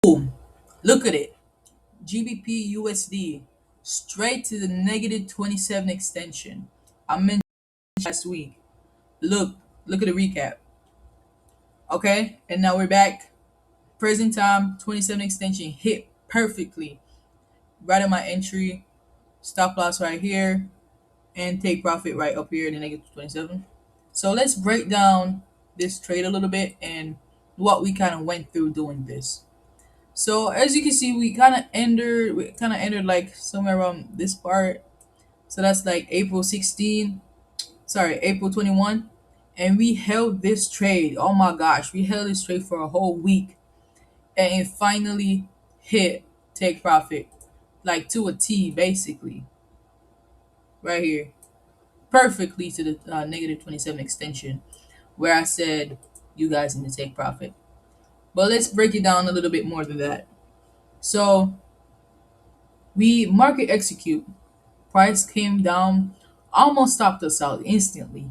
Boom. Look at it. GBP USD straight to the negative 27 extension. I mentioned last week. Look, look at the recap. Okay, and now we're back. Present time 27 extension hit perfectly. Right at my entry, stop loss right here, and take profit right up here in the negative 27. So let's break down this trade a little bit and what we kind of went through doing this. So as you can see, we kind of entered like somewhere around this part. So that's like April 21. And we held this trade. Oh my gosh, we held this trade for a whole week. And it finally hit take profit. Like to a T, basically. Right here. Perfectly to the negative 27 extension. Where I said, you guys need to take profit. But let's break it down a little bit more than that. So we market execute. Price came down, almost stopped us out instantly,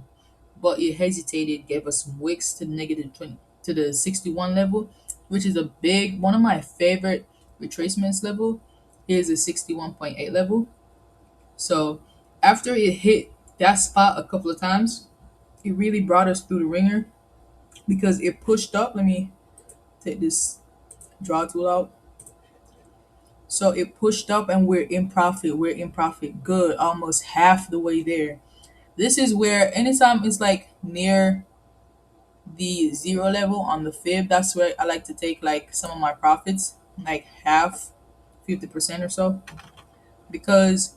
but it hesitated, gave us some wicks to the negative 20 to the 61 level, which is a big one of my favorite retracements level is the 61.8 level. So after it hit that spot a couple of times, it really brought us through the ringer because it pushed up. Let me take this draw tool out. So it pushed up and we're in profit. We're in profit good, almost half the way there. This is where anytime it's like near the zero level on the fib, that's where I like to take like some of my profits, like half, 50% or so. Because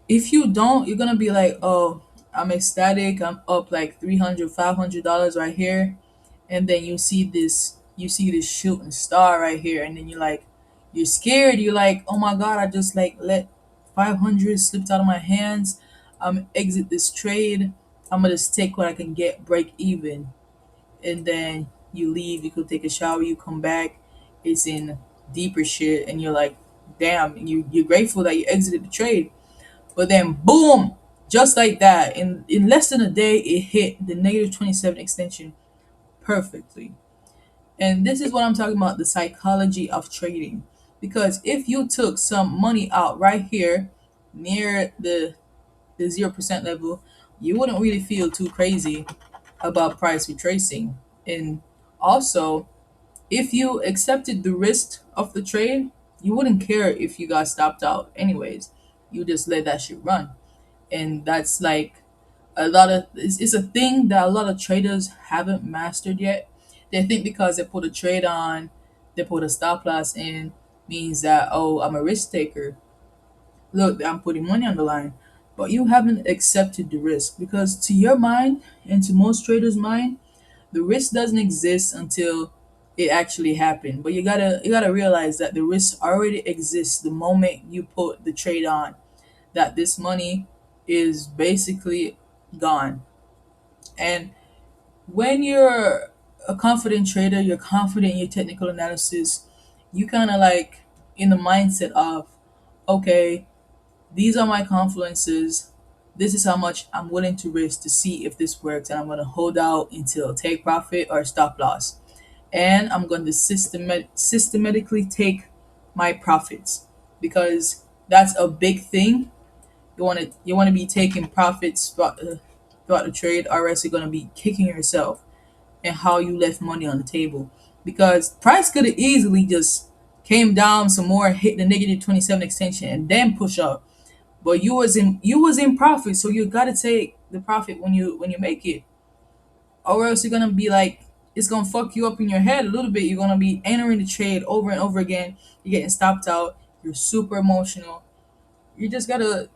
if you don't, you're gonna be like, oh, I'm ecstatic, I'm up like 300, $500 right here. And then you see this shooting star right here. And then you're scared. You're like, oh my God, I just like let 500 slipped out of my hands. Exit this trade. I'm gonna just take what I can get, break even, and then you leave. You could take a shower. You come back. It's in deeper shit, and you're like, damn. You're grateful that you exited the trade, but then boom, just like that, in less than a day, it hit the negative 27 extension perfectly. And this is what I'm talking about, the psychology of trading. Because if you took some money out right here near the 0% level, you wouldn't really feel too crazy about price retracing. And also, if you accepted the risk of the trade, you wouldn't care if you got stopped out anyways. You just let that shit run. And that's like it's a thing that a lot of traders haven't mastered yet. They think because they put a trade on, they put a stop loss in, means that, oh, I'm a risk taker. Look, I'm putting money on the line. But you haven't accepted the risk, because to your mind and to most traders' mind, the risk doesn't exist until it actually happened. But you gotta realize that the risk already exists the moment you put the trade on. That this money is basically gone. And when you're a confident trader, you're confident in your technical analysis, you kind of like in the mindset of, okay, these are my confluences. This is how much I'm willing to risk to see if this works, and I'm going to hold out until take profit or stop loss. And I'm going to systematically take my profits, because that's a big thing. You want to be taking profits throughout the trade, or else you're going to be kicking yourself and how you left money on the table. Because price could have easily just came down some more, hit the negative 27 extension, and then push up. But you was in profit, so you gotta take the profit when you make it, or else you're gonna be like, it's gonna fuck you up in your head a little bit. You're gonna be entering the trade over and over again. You're getting stopped out. You're super emotional. You just gotta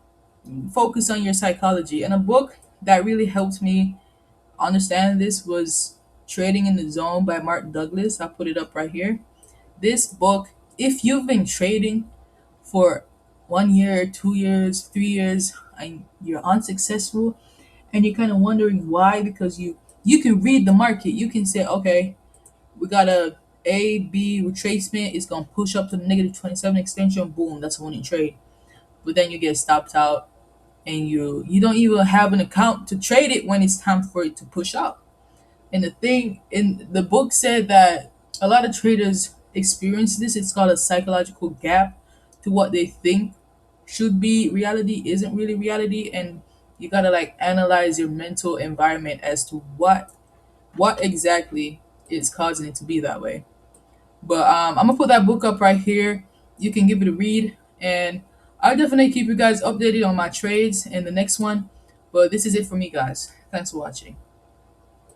focus on your psychology. And a book that really helped me understand this was Trading in the Zone by Mark Douglas. I put it up right here. This book, if you've been trading for 1 year, 2 years, 3 years, and you're unsuccessful, and you're kind of wondering why, because you can read the market. You can say, okay, we got a B retracement. It's gonna push up to the negative 27 extension. Boom, that's a winning trade. But then you get stopped out, and you don't even have an account to trade it when it's time for it to push up. And the thing in the book said that a lot of traders experience this. It's called a psychological gap to what they think should be reality isn't really reality, and you gotta like analyze your mental environment as to what exactly is causing it to be that way. But I'm gonna put that book up right here. You can give it a read, and I'll definitely keep you guys updated on my trades in the next one. But this is it for me, guys. Thanks for watching.